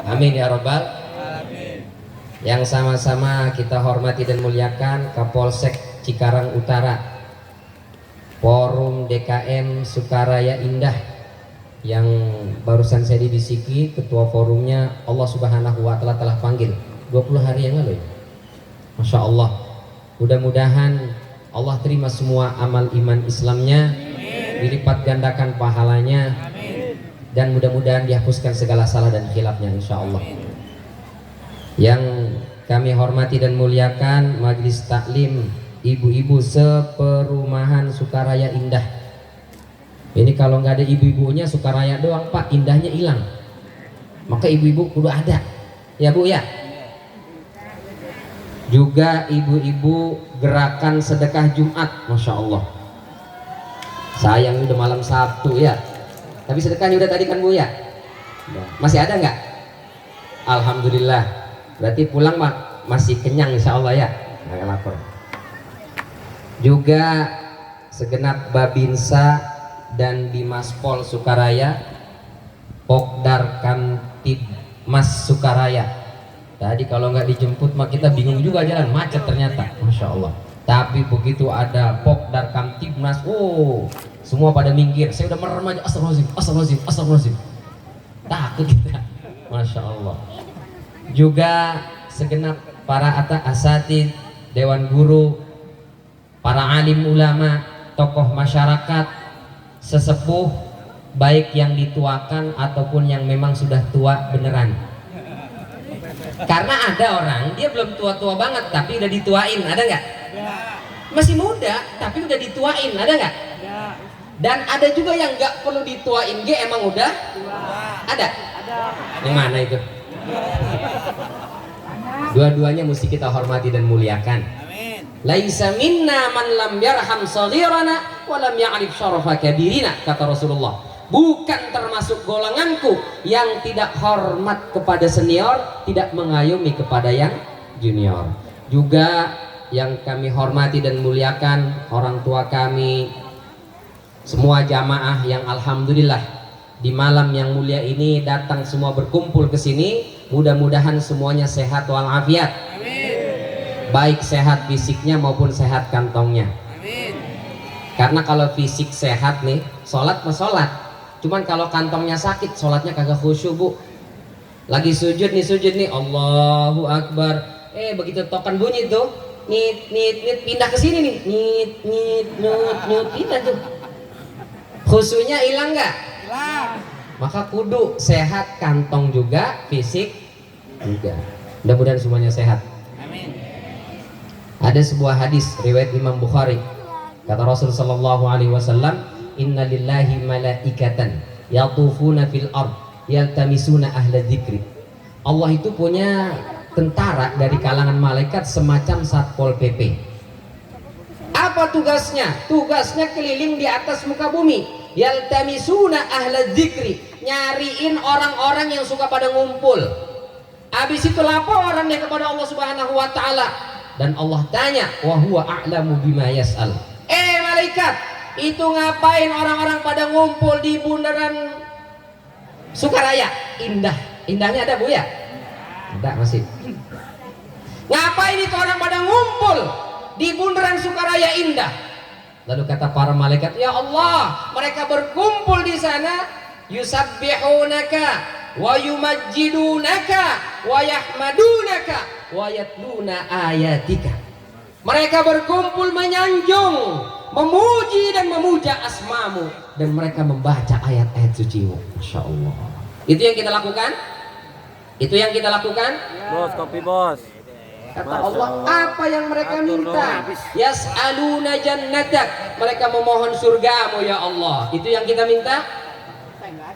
Amin ya Rabbal. Yang sama-sama kita hormati dan muliakan Kapolsek Cikarang Utara, Forum DKM Sukaraya Indah, yang barusan saya dibisiki ketua forumnya Allah Subhanahu wa Ta'ala telah panggil 20 hari yang lalu ya? Masya Allah. Mudah-mudahan Allah terima semua amal iman Islamnya, dilipat gandakan pahalanya, dan mudah-mudahan dihapuskan segala salah dan khilafnya insya Allah. Yang kami hormati dan muliakan Majelis Taklim ibu-ibu seperumahan Sukaraya Indah. Ini kalau nggak ada ibu-ibunya Sukaraya doang Pak, indahnya hilang. Maka ibu-ibu kudu ada, ya Bu ya. Juga ibu-ibu gerakan sedekah Jumat, Masya Allah. Sayang udah malam Sabtu ya. Tapi sedekahnya udah tadi kan Bu ya. Masih ada nggak? Alhamdulillah. Berarti pulang masih kenyang insya Allah ya. Nggak lapar. Juga segenap Babinsa dan Bimas Pol Sukaraya, Pokdar Kamtib Mas Sukaraya. Tadi kalau nggak dijemput mah kita bingung juga jalan, macet ternyata, Masya Allah. Tapi begitu ada Pokdar Kamtib Mas, oh semua pada minggir. Saya udah merem aja, astagfirullahaladzim, astagfirullahaladzim, astagfirullahaladzim. Takut kita, Masya Allah. Juga segenap para asatid, dewan guru, para alim ulama, tokoh masyarakat, sesepuh, baik yang dituakan ataupun yang memang sudah tua beneran. Karena ada orang dia belum tua-tua banget tapi udah dituain, ada nggak? Masih muda tapi udah dituain, ada nggak? Dan ada juga yang nggak perlu dituain, emang udah ada. Yang mana itu? Dua-duanya mesti kita hormati dan muliakan. Laisa minna man lam yarham saghirana wa lam ya'rif syarafa kabirina, kata Rasulullah. Bukan termasuk golonganku yang tidak hormat kepada senior, tidak mengayomi kepada yang junior. Juga yang kami hormati dan muliakan orang tua kami, semua jamaah yang alhamdulillah di malam yang mulia ini datang semua berkumpul ke sini. Mudah-mudahan semuanya sehat walafiat. Baik sehat fisiknya maupun sehat kantongnya. Karena kalau fisik sehat nih, sholat mah sholat. Cuman kalau kantongnya sakit, sholatnya kagak khusyuk Bu. Lagi sujud nih, Allahu Akbar. Begitu tokan bunyi tuh, nit pindah ke sini nih, nit pindah tuh. Khusyuknya hilang nggak? Hilang. Maka kudu sehat kantong juga, fisik juga. Mudah-mudahan semuanya sehat. Amin. Ada sebuah hadis riwayat Imam Bukhari. Kata Rasul sallallahu alaihi wasallam, "Inna lillahi malaikatan yatufuna fil ard yaltamisuna ahla dzikri." Allah itu punya tentara dari kalangan malaikat semacam Satpol PP. Apa tugasnya? Tugasnya keliling di atas muka bumi. Yaltamisuna ahla dzikri, nyariin orang-orang yang suka pada ngumpul. Habis itu laporannya kepada Allah Subhanahu wa Ta'ala. Dan Allah tanya, wa huwa a'lamu bima yas'al. Malaikat, itu ngapain orang-orang pada ngumpul di bundaran Sukaraya Indah? Indahnya ada Bu ya? Ada masih. Ngapain itu orang pada ngumpul di bundaran Sukaraya Indah? Lalu kata para malaikat, ya Allah, mereka berkumpul di sana, yusabbihunaka wa yumajjidunaka wa yahmadunaka wa yatluna ayatika. Mereka berkumpul menyanjung, memuji dan memuja asmamu, dan mereka membaca ayat-ayat sucimu. Masya Allah. Itu yang kita lakukan? Itu yang kita lakukan? Bos, kopi bos. Kata Allah, apa yang mereka minta? Yas'aluna jannatak, mereka memohon surgamu ya Allah. Itu yang kita minta.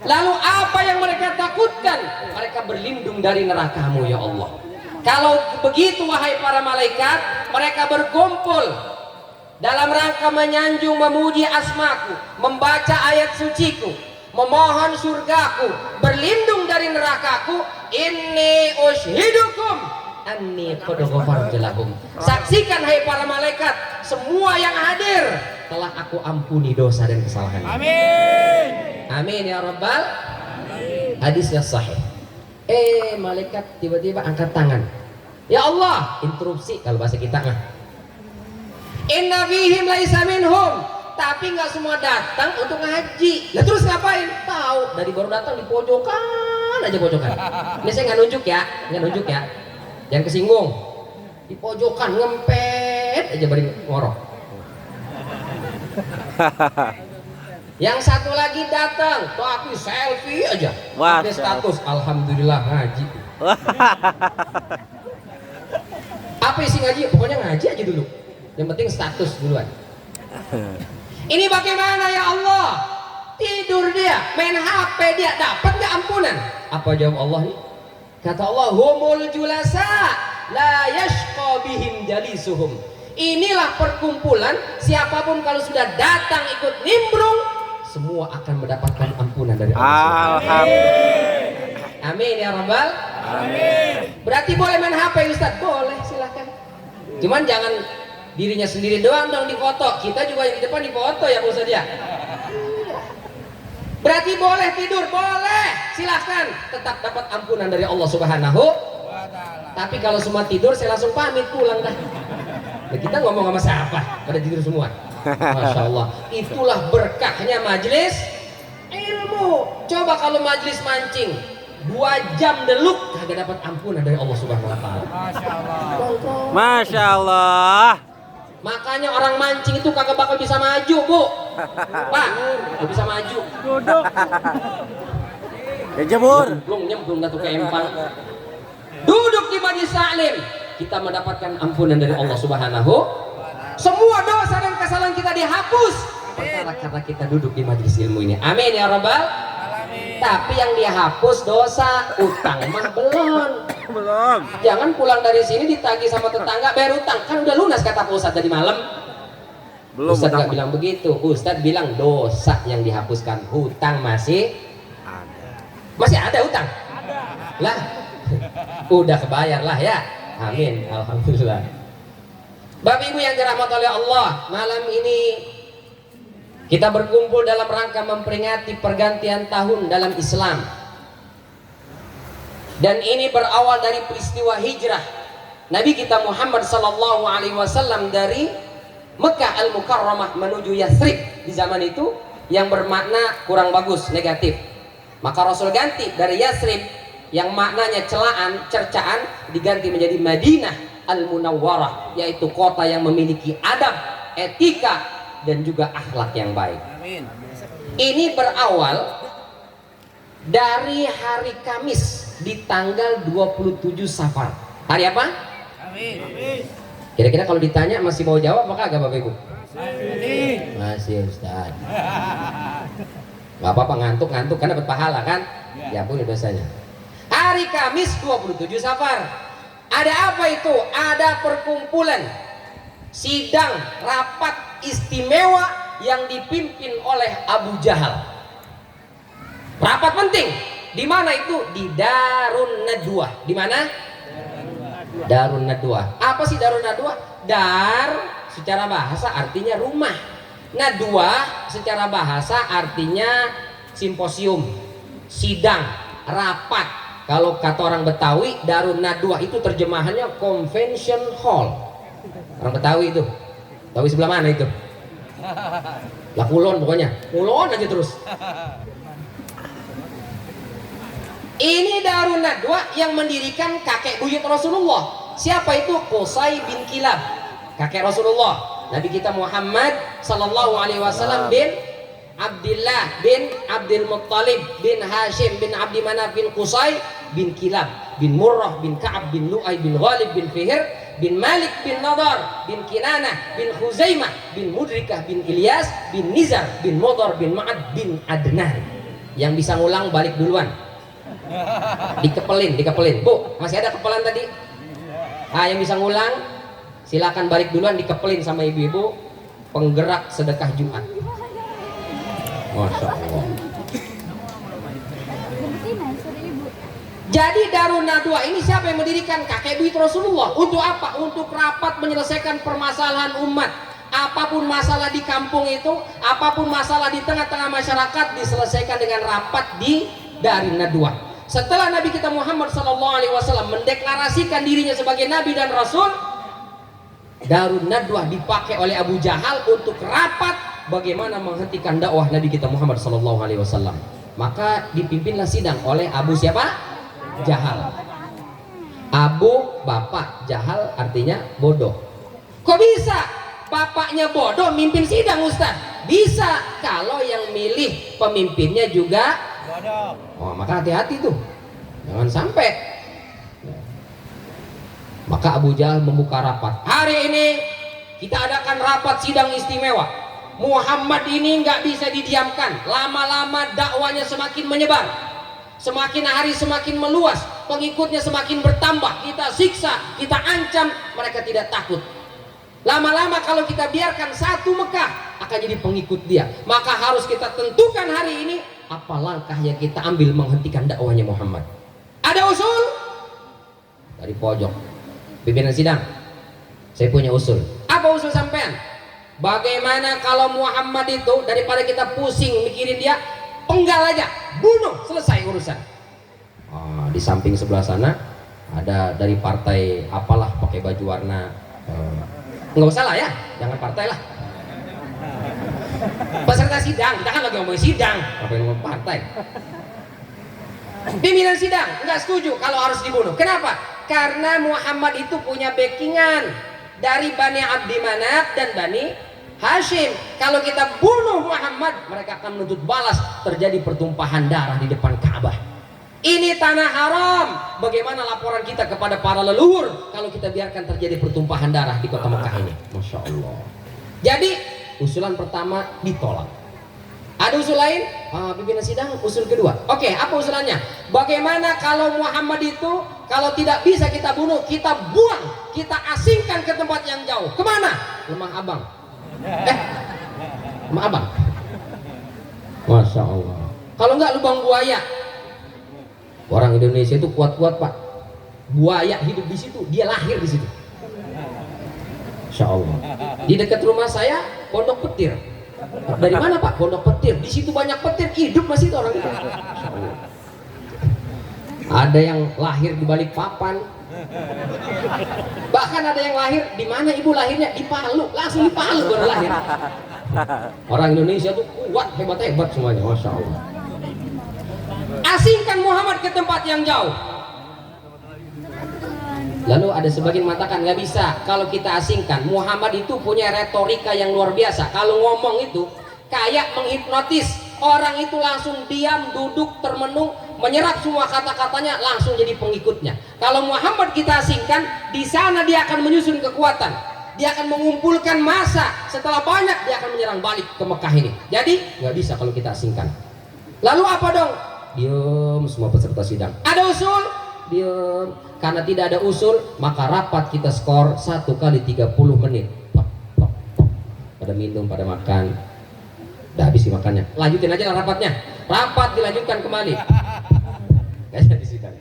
Lalu apa yang mereka takutkan? Mereka berlindung dari nerakamu ya Allah. Kalau begitu wahai para malaikat, mereka berkumpul dalam rangka menyanjung, memuji asmaku, membaca ayat suciku, memohon surgaku, berlindung dari nerakaku. Inni ushidukum anni qad ghafartu lakum. Saksikan hai para malaikat, semua yang hadir telah aku ampuni dosa dan kesalahan. Amin. Amin ya Rabbal. Hadisnya sahih. Malaikat tiba-tiba angkat tangan. Ya Allah, interupsi kalau bahasa kita mah. Inna fihim laisa minhum, tapi nggak semua datang untuk ngaji. Lah terus ngapain? Tahu, dari baru datang di pojokan aja pojokan. Ini saya nggak nunjuk ya, jangan kesinggung. Di pojokan ngempet aja bari ngorok. Yang satu lagi datang, tapi selfie aja. Ada status, alhamdulillah ngaji. Apa isi ngaji? Pokoknya ngaji aja dulu. Yang penting status duluan. Ini bagaimana ya Allah? Tidur dia, main HP dia, dapat nggak ampunan? Apa jawab Allah nih? Kata Allah, humul julasa la yashqa bihim jalisuhum. Inilah perkumpulan, siapapun kalau sudah datang ikut nimbrung, semua akan mendapatkan ampunan dari Allah. Alhamdulillah. Amin ya Rabbal. Amin. Berarti boleh main HP Ustaz? Boleh, silahkan. Cuman jangan dirinya sendiri doang dong difoto. Kita juga yang di depan difoto ya Ustaz ya. Berarti boleh tidur, boleh, silahkan. Tetap dapat ampunan dari Allah Subhanahu wa Ta'ala. Tapi kalau semua tidur, saya langsung pamit pulang dah. Nah, kita ngomong sama siapa? Pada tidur semua. Masya Allah. Itulah berkahnya majelis ilmu. Coba kalau majelis mancing 2 jam deluk kagak dapat ampunan dari Allah Subhanahu wa Ta'ala. Masya Allah. Masya Allah. Makanya orang mancing itu kagak bakal bisa maju, Bu. Pak, gak bisa maju. Duduk. Ya jemur. Nyemplung dah tuh ke empang. Duduk di majlis taklim, kita mendapatkan ampunan dari Allah Subhanahu. Semua dosa dan kesalahan kita dihapus karena kita duduk di majlis ilmu ini. Amin ya Rabbal. Tapi yang dihapus dosa, utang mah belum. Jangan pulang dari sini ditagih sama tetangga bayar utang, kan udah lunas kata Pak Ustadz tadi malam. Belum. Ustadz nggak bilang begitu. Ustadz bilang dosa yang dihapuskan, hutang masih ada utang. Lah, udah kebayar lah ya. Amin, alhamdulillah. Bapak Ibu yang dirahmati oleh Allah, malam ini kita berkumpul dalam rangka memperingati pergantian tahun dalam Islam. Dan ini berawal dari peristiwa hijrah Nabi kita Muhammad sallallahu alaihi wasallam dari Mekah Al-Mukarramah menuju Yathrib di zaman itu, yang bermakna kurang bagus, negatif. Maka Rasul ganti dari Yathrib yang maknanya celaan, cercaan, diganti menjadi Madinah Al-Munawwarah, yaitu kota yang memiliki adab, etika, dan juga akhlak yang baik. Amin. Ini berawal dari hari Kamis di tanggal 27 Safar. Hari apa? Amin. Kira-kira kalau ditanya masih mau jawab maka agak Bapak Ibu? Masih Ustaz. Gak apa-apa, ngantuk-ngantuk kan dapat pahala kan? Ya pun dosanya. Hari Kamis 27 Safar. Ada apa itu? Ada perkumpulan sidang rapat istimewa yang dipimpin oleh Abu Jahal. Rapat penting. Di mana itu? Di Darun Nadwah. Di mana? Darun Nadwah. Apa sih Darun Nadwah? Dar secara bahasa artinya rumah. Nadwah secara bahasa artinya simposium, sidang, rapat. Kalau kata orang Betawi, Darun Nadwah itu terjemahannya convention hall. Orang Betawi itu. Betawi sebelah mana itu? Lah Kulon pokoknya. Kulon aja terus. Ini Darun Nadwah yang mendirikan kakek buyut Rasulullah. Siapa itu? Qusay bin Kilab, kakek Rasulullah. Nabi kita Muhammad sallallahu alaihi wasallam bin Abdullah bin Abdul Muttalib bin Hashim bin Abdi Manaf bin Qusay bin Kilab bin Murrah bin Ka'ab bin Lu'ay bin Ghalib bin Fihr bin Malik bin Nadar bin Kinanah bin Khuzaimah bin Mudrikah bin Ilyas bin Nizar bin Mudar bin Ma'ad bin Adnan. Yang bisa ngulang balik duluan. Dikepelin. Bu, masih ada kepelan tadi? Nah, yang bisa ngulang silakan balik duluan, dikepelin sama ibu-ibu penggerak sedekah Jumat. Masya Allah. Jadi Darun Nadwah ini siapa yang mendirikan? Kakek buyut Rasulullah. Untuk apa? Untuk rapat menyelesaikan permasalahan umat. Apapun masalah di kampung itu, apapun masalah di tengah-tengah masyarakat diselesaikan dengan rapat di Darun Nadwah. Setelah Nabi kita Muhammad SAW mendeklarasikan dirinya sebagai Nabi dan Rasul, Darun Nadwah dipakai oleh Abu Jahal untuk rapat bagaimana menghentikan dakwah Nabi kita Muhammad SAW. Maka dipimpinlah sidang oleh Abu siapa? Jahal. Abu bapak, Jahal artinya bodoh. Kok bisa bapaknya bodoh mimpin sidang, Ustaz? Bisa kalau yang milih pemimpinnya juga bodoh. Oh, maka hati-hati tuh, jangan sampai. Maka Abu Jahal membuka rapat. Hari ini kita adakan rapat sidang istimewa. Muhammad ini nggak bisa didiamkan. Lama-lama dakwanya semakin menyebar, semakin hari semakin meluas, pengikutnya semakin bertambah. Kita siksa, kita ancam, mereka tidak takut. Lama-lama kalau kita biarkan satu Mekah akan jadi pengikut dia. Maka harus kita tentukan hari ini apa langkah yang kita ambil menghentikan dakwahnya Muhammad. Ada usul dari pojok pimpinan sidang. Saya punya usul. Apa usul sampean? Bagaimana kalau Muhammad itu daripada kita pusing mikirin dia, penggal aja, bunuh, selesai urusan. Di samping sebelah sana ada dari partai apalah pakai baju warna, nggak usah lah ya, jangan partai lah. Peserta sidang, kita kan lagi ngomongin sidang, apa yang ngomong partai. Pimpinan sidang nggak setuju kalau harus dibunuh. Kenapa? Karena Muhammad itu punya backingan dari Bani Abdi Manaf dan Bani Hashim. Kalau kita bunuh Muhammad, mereka akan menuntut balas, terjadi pertumpahan darah di depan Ka'bah. Ini tanah haram. Bagaimana laporan kita kepada para leluhur kalau kita biarkan terjadi pertumpahan darah di kota Mekah ini? Masya Allah. Jadi usulan pertama ditolak. Ada usul lain? Pimpinan sidang usul kedua. Oke, apa usulannya? Bagaimana kalau Muhammad itu kalau tidak bisa kita bunuh, kita buang, kita asingkan ke tempat yang jauh. Kemana? Lemah Abang. Lemah Abang. Masya Allah. Kalau enggak lubang buaya. Orang Indonesia itu kuat-kuat, Pak. Buaya hidup di situ, dia lahir di situ. Masya Allah. Di dekat rumah saya pondok petir. Dari mana Pak? Pondok petir. Di situ banyak petir, hidup masih itu orang itu. Ada yang lahir di balik papan. Bahkan ada yang lahir di mana ibu lahirnya? Di Palu, langsung di Palu baru lahir. Orang Indonesia tuh kuat, hebat-hebat semuanya, Masya Allah. Asingkan Muhammad ke tempat yang jauh. Lalu ada sebagian mengatakan nggak bisa. Kalau kita asingkan, Muhammad itu punya retorika yang luar biasa. Kalau ngomong itu kayak menghipnotis. Orang itu langsung diam, duduk, termenung, menyerap semua kata-katanya, langsung jadi pengikutnya. Kalau Muhammad kita asingkan, di sana dia akan menyusun kekuatan. Dia akan mengumpulkan massa. Setelah banyak, dia akan menyerang balik ke Mekah ini. Jadi nggak bisa kalau kita asingkan. Lalu apa dong? Diam semua peserta sidang. Ada usul? Diam. Karena tidak ada usul, maka rapat kita skor 1 kali 30 menit. Pada minum, pada makan. Udah habis makannya. Lanjutin aja lah rapatnya. Rapat dilanjutkan kembali. Gak jadi sidang.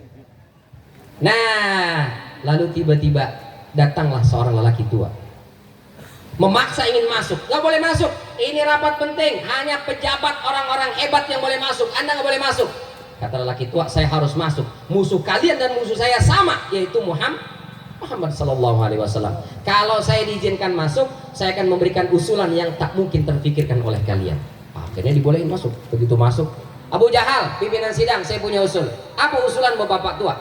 Nah, lalu tiba-tiba datanglah seorang lelaki tua. Memaksa ingin masuk. Gak boleh masuk. Ini rapat penting. Hanya pejabat orang-orang hebat yang boleh masuk. Anda gak boleh masuk. Kata lelaki tua, saya harus masuk. Musuh kalian dan musuh saya sama, yaitu Muhammad Sallallahu Alaihi Wasallam. Kalau saya diizinkan masuk, saya akan memberikan usulan yang tak mungkin terfikirkan oleh kalian. Akhirnya dibolehin masuk. Begitu masuk, Abu Jahal, pimpinan sidang, saya punya usul. Apa usulan bapak tua?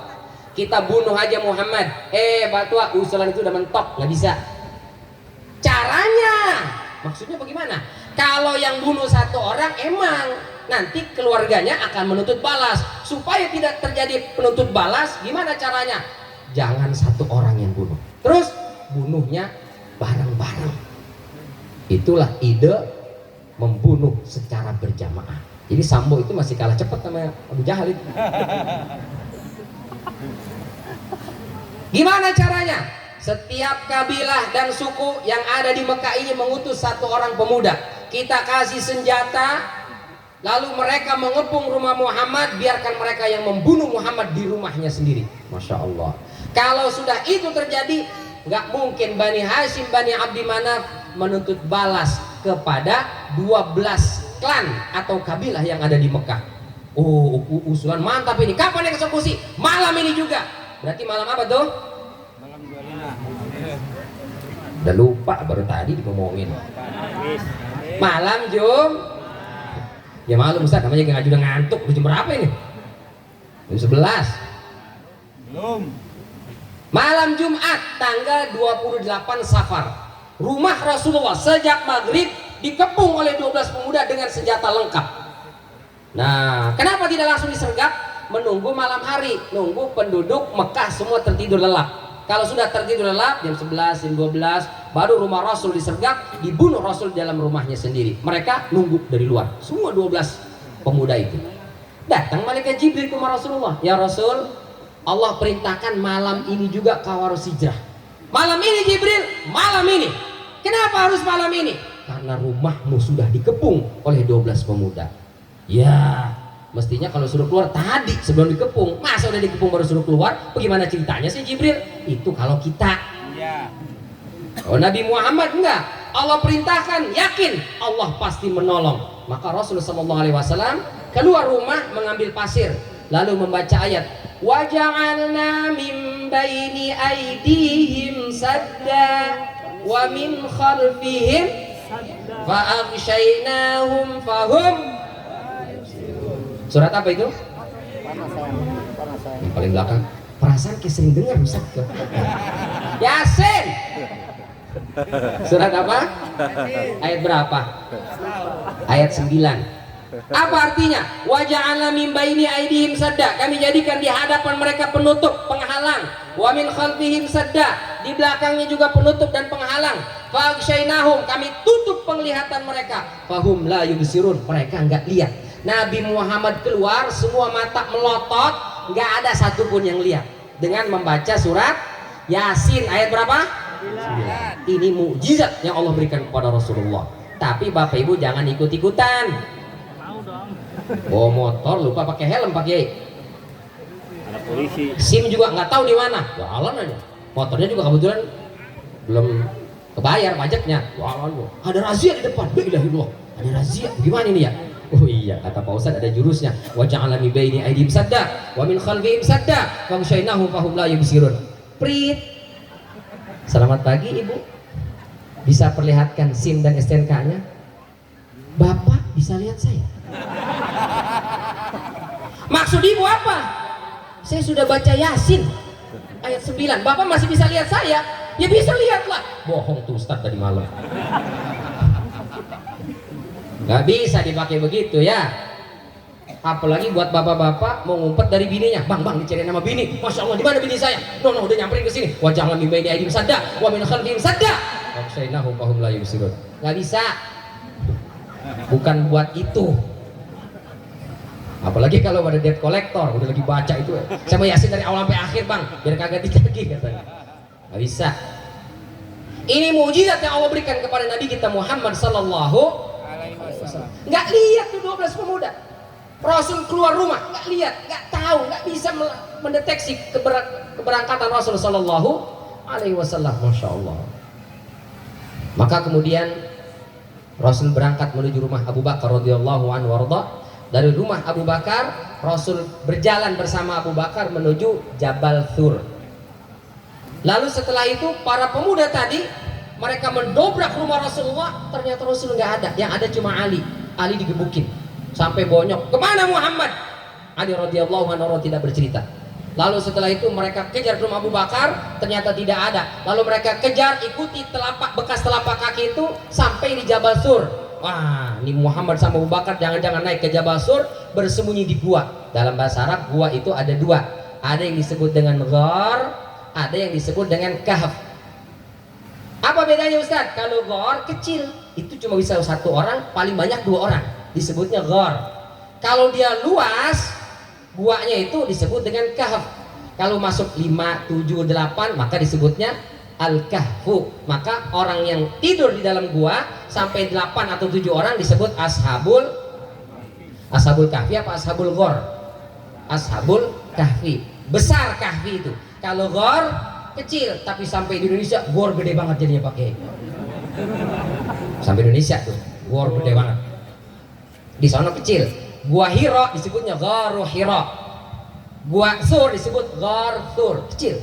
Kita bunuh aja Muhammad. Bapak tua, usulan itu udah mentok, nggak bisa. Caranya, maksudnya bagaimana? Kalau yang bunuh satu orang, emang nanti keluarganya akan menuntut balas. Supaya tidak terjadi penuntut balas, gimana caranya? Jangan satu orang yang bunuh, terus bunuhnya bareng-bareng. Itulah ide membunuh secara berjamaah. Jadi Sambo itu masih kalah cepat sama Abu Jahal itu. Gimana caranya? Setiap kabilah dan suku yang ada di Mekah ini mengutus satu orang pemuda. Kita kasih senjata, lalu mereka mengepung rumah Muhammad, biarkan mereka yang membunuh Muhammad di rumahnya sendiri. Masya Allah. Kalau sudah itu terjadi, nggak mungkin Bani Hashim, Bani Abdi Manaf menuntut balas kepada 12 klan atau kabilah yang ada di Mekah. Oh, usulan mantap ini. Kapan eksekusi? Malam ini juga. Berarti malam apa tuh? Malam 25. Udah lupa baru tadi ngomongin. Malam Jum. Ya malam Ustaz, namanya ngaju udah ngantuk. Udah jam berapa ini? Jam 11. Belum. Malam Jumat tanggal 28 Safar. Rumah Rasulullah sejak maghrib dikepung oleh 12 pemuda dengan senjata lengkap. Nah, kenapa tidak langsung disergap? Menunggu malam hari, nunggu penduduk Mekah semua tertidur lelap. Kalau sudah tertidur lelap jam 11, jam 12, baru rumah Rasul disergap, dibunuh Rasul dalam rumahnya sendiri. Mereka nunggu dari luar, semua 12 pemuda itu. Datang malaikat Jibril ke rumah Rasulullah. Ya Rasul, Allah perintahkan malam ini juga kau harus hijrah. Malam ini Jibril, malam ini. Kenapa harus malam ini? Karena rumahmu sudah dikepung oleh 12 pemuda. Ya, mestinya kalau suruh keluar tadi sebelum dikepung. Masa udah dikepung baru suruh keluar? Bagaimana ceritanya sih Jibril? Itu kalau kita. Ya. Oh, Nabi Muhammad enggak. Allah perintahkan, yakin Allah pasti menolong. Maka Rasulullah SAW keluar rumah mengambil pasir, lalu membaca ayat, waja'alna min baini aydihim sadda wa min khalfihim fa'aghshaynahum fahum. Surat apa itu? Yang paling belakang. Perasaan kayak sering dengar Ustaz. Yasin. Surat apa? Ayat berapa? Ayat 9. Apa artinya? Waja'alna min baini aydihim sadda. Kami jadikan di hadapan mereka penutup, penghalang. Wa min khalfihim sadda. Di belakangnya juga penutup dan penghalang. Faghshaynahum. Kami tutup penglihatan mereka. Fahum la yubsirun. Mereka enggak lihat. Nabi Muhammad keluar, semua mata melotot, nggak ada satupun yang lihat. Dengan membaca surat Yasin ayat berapa? 9. Ini mukjizat yang Allah berikan kepada Rasulullah. Tapi Bapak Ibu jangan ikut-ikutan. Bawa motor lupa pakai helm, pakai Ada polisi. SIM juga nggak tahu di mana. Jalan aja. Motornya juga kebetulan belum kebayar pajaknya. Jalan. Ada razia di depan. Bismillahirrahmanirrahim. Ada razia. Gimana ini ya? Oh iya, kata Pak Ustadz ada jurusnya. Wa ja'ala min baini aydihim sadda wa min khalfihim sadda faghshaynahum fahum la yubsirun. Prit. Selamat pagi Ibu. Bisa perlihatkan SIM dan STNK-nya? Bapak bisa lihat saya. Maksud Ibu apa? Saya sudah baca Yasin ayat 9. Bapak masih bisa lihat saya? Ya bisa lihatlah. Bohong tuh Ustadz tadi malam. Gak bisa dipakai begitu ya. Apalagi buat bapak-bapak mau ngumpet dari bininya. Bang, dicari nama bini. Masya Allah, di mana bini saya? No, udah nyamperin ke sini. Wa jangan min baini aydihim sadda wa min khalfihim sadda. Faghshaynahum fahum la yubsirun. Gak bisa. Bukan buat itu. Apalagi kalau ada debt collector, udah lagi baca itu. Saya mau Yasin dari awal sampai akhir, Bang, biar kagak ditagih katanya. Gak bisa. Ini mukjizat yang Allah berikan kepada Nabi kita Muhammad sallallahu. Nggak lihat tuh 12 pemuda. Rasul keluar rumah, nggak lihat, nggak tahu, nggak bisa mendeteksi keberangkatan Rasul Sallallahu Alaihi Wasallam. Masya Allah. Maka kemudian Rasul berangkat menuju rumah Abu Bakar radhiyallahu anhu warda. Dari rumah Abu Bakar, Rasul berjalan bersama Abu Bakar menuju Jabal Thur. Lalu setelah itu para pemuda tadi mereka mendobrak rumah Rasulullah, ternyata Rasul nggak ada, yang ada cuma Ali. Ali digebukin sampai bonyok. Kemana Muhammad? Ali radhiyallahu anhu tidak bercerita. Lalu setelah itu mereka kejar ke rumah Abu Bakar, ternyata tidak ada. Lalu mereka kejar, ikuti bekas telapak kaki itu sampai di Jabal Sur. Wah, ini Muhammad sama Abu Bakar jangan-jangan naik ke Jabal Sur, bersembunyi di gua. Dalam bahasa Arab, gua itu ada dua. Ada yang disebut dengan ghar, ada yang disebut dengan kahf. Apa bedanya Ustadz? Kalau ghar kecil itu cuma bisa satu orang, paling banyak 2 orang, disebutnya ghar. Kalau dia luas, guanya itu disebut dengan kahf. Kalau masuk 5, 7, 8 maka disebutnya al-kahfu. Maka orang yang tidur di dalam gua sampai 8 atau 7 orang disebut ashabul kahfi apa ashabul ghar? Ashabul kahfi. Besar kahfi itu. Kalau ghar kecil, tapi sampai di Indonesia gor gede banget jadinya pakai. Sampai Indonesia tuh gor gede banget. Di sana kecil. Gua Hira disebutnya Gharu Hira. Gua Sur disebut Ghar Sur, kecil.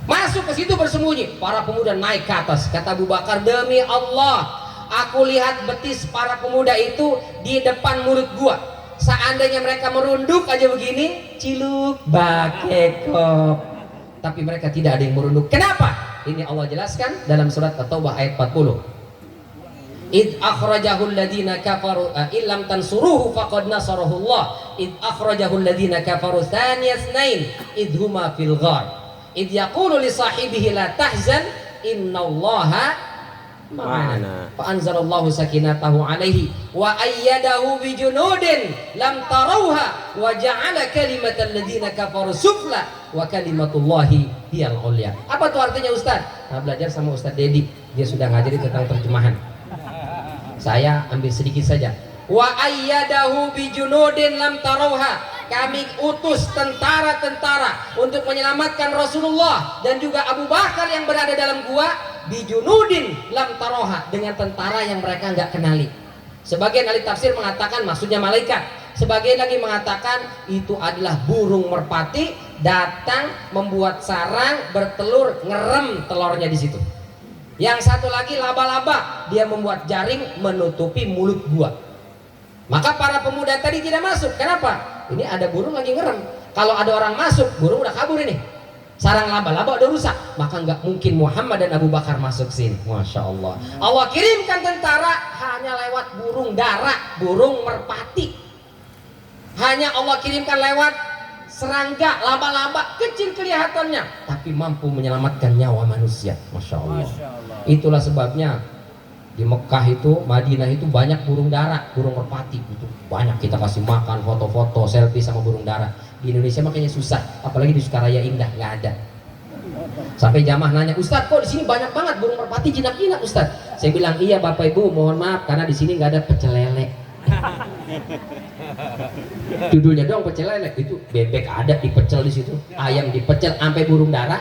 Masuk ke situ bersembunyi. Para pemuda naik ke atas. Kata Abu Bakar, demi Allah, aku lihat betis para pemuda itu di depan mulut gua. Seandainya mereka merunduk aja begini, ciluk bakekop. Tapi mereka tidak ada yang merunduk. Kenapa? Ini Allah jelaskan dalam surat At-Taubah ayat 40. Id akhrajahul ladina kafaru illam tansuruhu faqad nasarahullah. Id akhrajahul ladina kafaru thaniyasnain id huma fil ghar. Id yaqulu li sahibihi la tahzan innallaha ma'ana. Fa anzalallahu sakinatahu alaihi wa ayyadahu bi junudin lam tarauha wa ja'ala kalimatal ladina kafaru sufla wa kalimatullahi hiyal ulya. Apa tuh artinya Ustaz? Nah, belajar sama Ustaz Dedi, dia sudah ngajari tentang terjemahan. Saya ambil sedikit saja. Wa ayyadahu bi junudin lam tarauha. Kami utus tentara-tentara untuk menyelamatkan Rasulullah dan juga Abu Bakar yang berada dalam gua bi junudin lam taroha, dengan tentara yang mereka nggak kenali. Sebagian ahli tafsir mengatakan maksudnya malaikat. Sebagian lagi mengatakan itu adalah burung merpati datang membuat sarang, bertelur, ngerem telurnya di situ. Yang satu lagi laba-laba, dia membuat jaring menutupi mulut gua. Maka para pemuda tadi tidak masuk. Kenapa? Ini ada burung lagi ngerem. Kalau ada orang masuk, burung udah kabur ini. Sarang laba-laba udah rusak. Maka nggak mungkin Muhammad dan Abu Bakar masuk sini. Masya Allah. Allah kirimkan tentara hanya lewat burung dara, burung merpati. Hanya Allah kirimkan lewat serangga, laba-laba kecil kelihatannya, tapi mampu menyelamatkan nyawa manusia. Masya Allah. Itulah sebabnya di Mekah itu, Madinah itu banyak burung dara, burung merpati itu banyak, kita kasih makan, foto-foto, selfie sama burung dara. Di Indonesia makanya susah, apalagi di Sukaraya Indah nggak ada. Sampai jamaah nanya, Ustadz kok di sini banyak banget burung merpati jinak-jinak Ustadz? Saya bilang iya Bapak Ibu, mohon maaf karena di sini nggak ada pecel lele. Judulnya dong pecel lele, itu bebek ada dipecel di situ, ayam dipecel, sampai burung dara